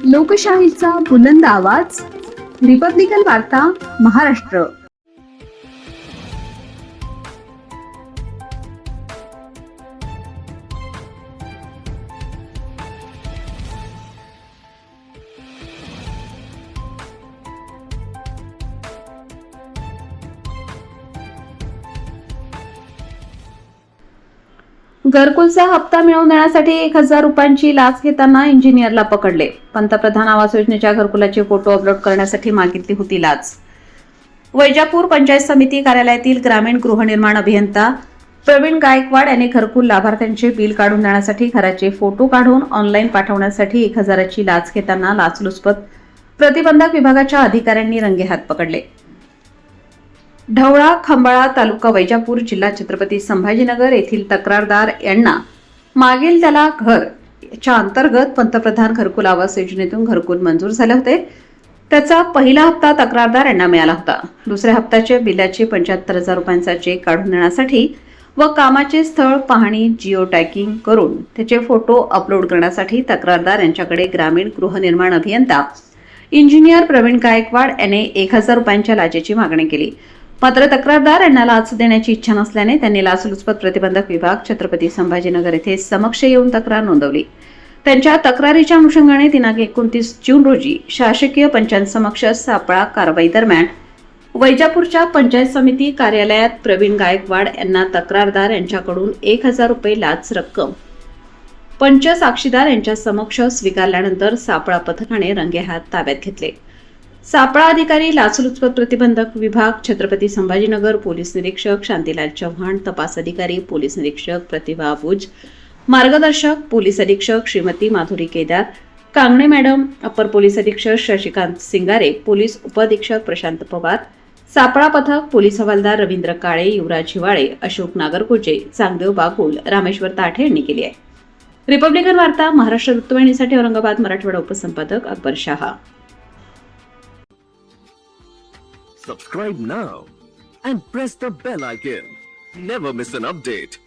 लोकशाहीचा बुलंद आवाज, रिपब्लिकन वार्ता, महाराष्ट्र. घरकुलचा हप्ता मिळवून देण्यासाठी 1,000 रुपयांची लाच घेताना इंजिनियरला पकडले. पंतप्रधान आवास योजनेच्या घरकुलाचे फोटो अपलोड करण्यासाठी मागितली होती लाच. वैजापूर पंचायत समिती कार्यालयातील ग्रामीण गृहनिर्माण अभियंता प्रवीण गायकवाड यांनी घरकुल लाभार्थ्यांचे बिल काढून देण्यासाठी घराचे फोटो काढून ऑनलाईन पाठवण्यासाठी 1,000ची लाच घेताना लाचलुचपत प्रतिबंधक विभागाच्या अधिकाऱ्यांनी रंगेहात पकडले. ढवळा खंबाळा तालुका वैजापूर जिल्हा छत्रपती संभाजीनगर येथील तक्रारदार यांना मागील त्याला घर च्या अंतर्गत पंतप्रधान घरकुल आवास योजनेतून घरकुल मंजूर झाले होते. त्याचा पहिला हप्ता तक्रारदार यांना मिळाला होता. दुसऱ्या हप्त्याचे बिलाचे 75,000 रुपयांचा चेक काढून देण्यासाठी व कामाचे स्थळ पाहणी जिओ टॅगिंग करून त्याचे फोटो अपलोड करण्यासाठी तक्रारदार यांच्याकडे ग्रामीण गृहनिर्माण अभियंता इंजिनियर प्रवीण गायकवाड याने 1,000 रुपयांच्या लाचेची मागणी केली. मात्र तक्रारदार यांना लाच देण्याची इच्छा नसल्याने त्यांनी लाचलुचपत प्रतिबंधक विभाग छत्रपती संभाजीनगर येथे समक्ष येऊन तक्रार नोंदवली. त्यांच्या तक्रारीच्या अनुषंगाने दिनांक 29 जून रोजी शासकीय पंचायत सापळा कारवाई दरम्यान वैजापूरच्या पंचायत समिती कार्यालयात प्रवीण गायकवाड यांना तक्रारदार यांच्याकडून 1,000 रुपये लाच रक्कम पंच साक्षीदार यांच्या समक्ष स्वीकारल्यानंतर सापळा पथकाने रंगेहात ताब्यात घेतले. सापळा अधिकारी लाचलुचपत प्रतिबंधक विभाग छत्रपती संभाजीनगर, पोलीस निरीक्षक शांतीलाल चव्हाण, तपास अधिकारी पोलीस निरीक्षक प्रतिभा भुज, मार्गदर्शक पोलीस अधीक्षक श्रीमती माधुरी केदार, कांगणे मॅडम, अपर पोलीस अधीक्षक शशिकांत सिंगारे, पोलीस उपअधीक्षक प्रशांत पवार, सापळा पथक पोलीस हवालदार रवींद्र काळे, युवराज हिवाळे, अशोक नागरकोजे, चांगदेव बागुल, रामेश्वर ताठे यांनी केली आहे. रिपब्लिकन वार्ता Maharashtra वृत्तवाहिनीसाठी Aurangabad Marathwada उपसंपादक Akbar Shah. Subscribe now and press the bell icon. Never miss an update.